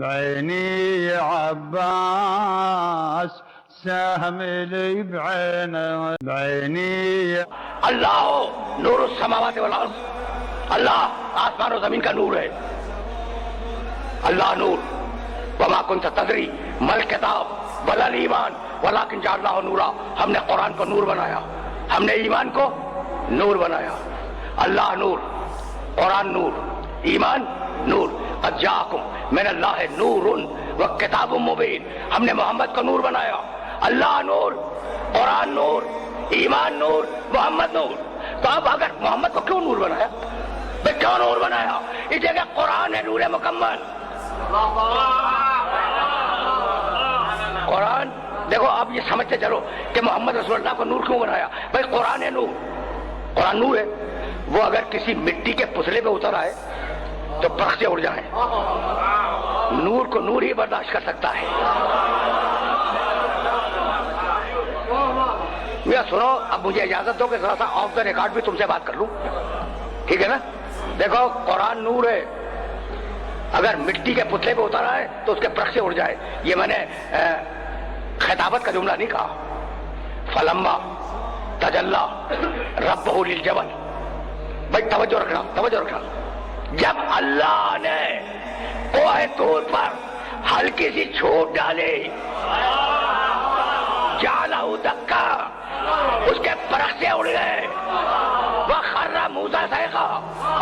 بعيني عباس سهم لي بعينه بعيني اللہ نور السماوات والارض، اللہ آسمان و زمین کا نور ہے. اللہ نور. وما كنت تدری ما الکتاب ولا الایمان ولکن جعلناہ نورا. ہم نے قرآن کو نور بنایا، ہم نے ایمان کو نور بنایا. اللہ نور، قرآن نور، ایمان نور. قد جاءکم من اللہ نور وکتاب مبین. ہم نے محمد کو نور بنایا. اللہ نور، قرآن نور، ایمان نور، محمد نور. تو اب اگر محمد کو کیوں نور بنایا؟ کیوں نور بنایا؟ اس جگہ قرآن ہے نور مکمل. قرآن دیکھو، آپ یہ سمجھتے چلو کہ محمد رسول اللہ کو نور کیوں بنایا. بھائی قرآن ہے نور، قرآن نور ہے. وہ اگر کسی مٹی کے پتلے پہ اتر آئے تو پرخ سے اڑ جائیں. نور کو نور ہی برداشت کر سکتا ہے. میاں سنو، اب مجھے اجازت دو کہ ذرا سا آف دا ریکارڈ بھی تم سے بات کر لوں، ٹھیک ہے نا؟ دیکھو قرآن نور ہے، اگر مٹی کے پتلے پہ اتر آئے تو اس کے پرخ سے اڑ جائے. یہ میں نے خطابت کا جملہ نہیں کہا. فلما تجلی ربہ للجبل. بھائی توجہ رکھنا، توجہ رکھنا. جب اللہ نے کوہ طور پر ہلکی سی چھوٹ ڈالے، جعلہ دکا، اس کے پرخ سے اڑ گئے. وخر موسیٰ صیقہ،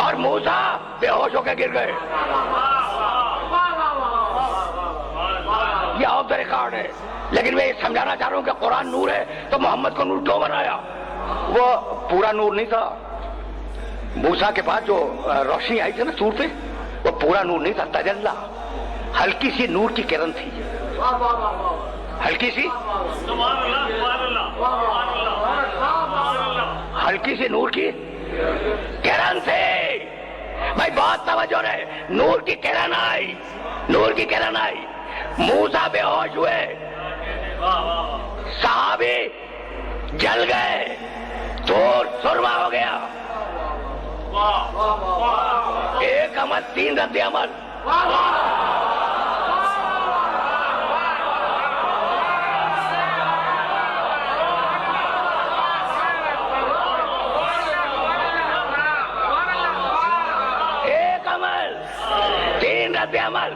اور موسیٰ بے ہوش ہو کے گر گئے. یہ آف دا ریکارڈ ہے. لیکن میں یہ سمجھانا چاہ رہا ہوں کہ قرآن نور ہے تو محمد کو نور کیوں بنایا؟ وہ پورا نور نہیں تھا. موسیٰ کے پاس جو روشنی آئی تھی نا سور پہ، وہ پورا نور نہیں تھا. تجلی، ہلکی سی نور کی کرن تھی. ہلکی سی، ہلکی سی نور کی کرن تھی. بھائی بہت توجہ رہے. نور کی کرن آئی، نور کی کرن آئی. موسیٰ بے ہوش ہوئے، صحابی جل گئے، طور سرما ہو گیا. ایک عمل، تین رد عمل. ایک عمل، تین رد عمل.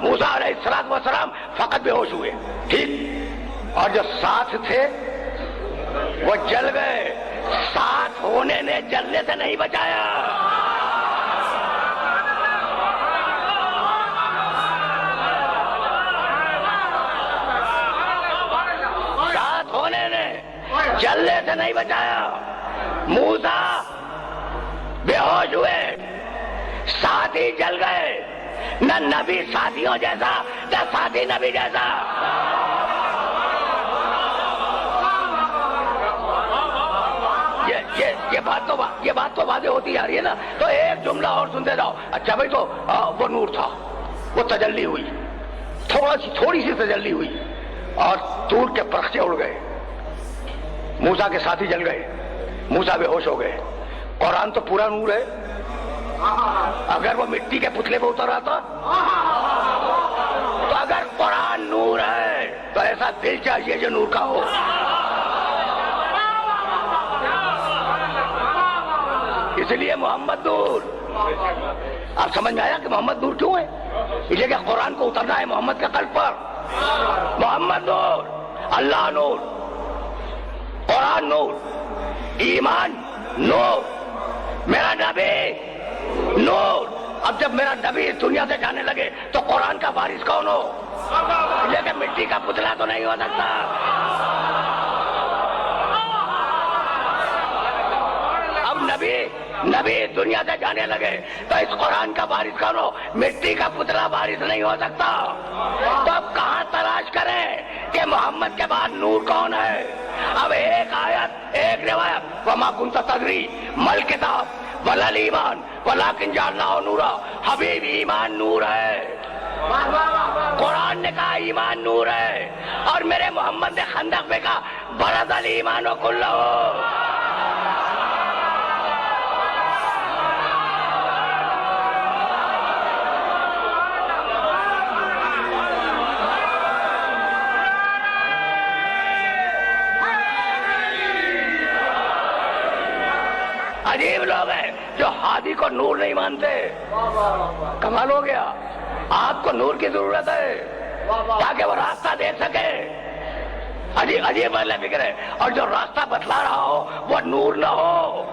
موسیٰ علیہ السلام فقط بے ہوش ہوئے، ٹھیک. اور جو ساتھ تھے وہ جل گئے. ساتھ ہونے نے جلنے سے نہیں بچایا. ساتھ ہونے نے جلنے سے نہیں بچایا. موسیٰ بے ہوش ہوئے، ساتھی جل گئے. نہ نبی ساتھیوں جیسا، نہ ساتھی نبی جیسا. یہ بات تو واضح ہوتی جا رہی ہے نا. تو ایک جملہ اور سنتے جاؤ. اچھا بھائی، تو وہ نور تھا، وہ تجلی ہوئی، تھوڑی سی تجلی ہوئی اور طور کے پرخ سے اڑ گئے. موسیٰ کے ساتھی جل گئے، موسیٰ بے ہوش ہو گئے. قرآن تو پورا نور ہے. اگر وہ مٹی کے پتلے پہ اتر آتا تو اگر قرآن نور ہے تو ایسا دل چاہیے جو نور کا ہو. اس لیے محمد نور. آپ سمجھ میں آیا کہ محمد نور کیوں ہے؟ اس لیے کہ قرآن کو اترنا ہے محمد کے قلب پر. محمد نور، اللہ نور، قرآن نور، ایمان نور، میرا نبی نور. اب جب میرا نبی اس دنیا سے جانے لگے تو قرآن کا وارث کون ہو؟ اس لیے کہ مٹی کا پتلا تو نہیں ہو سکتا. اب نبی دنیا سے جانے لگے تو اس قرآن کا وارث کون ہو؟ مٹی کا پتلا وارث نہیں ہو سکتا. تو اب کہاں تلاش کریں کہ محمد کے بعد نور کون ہے؟ اب ایک آیت، ایک روایت. وما كنت تدری ما الکتاب ولا الایمان ولکن جعلناہ نورا. حبیب ایمان نور ہے. قرآن نے کہا ایمان نور ہے، اور میرے محمد نے خندق میں کہا برز الایمان کلہ. عجیب لوگ ہیں جو ہادی کو نور نہیں مانتے. کمال ہو گیا. آپ کو نور کی ضرورت ہے تاکہ وہ راستہ دے سکے. عجیب عجیب فکر ہے. اور جو راستہ بتلا رہا ہو وہ نور نہ ہو.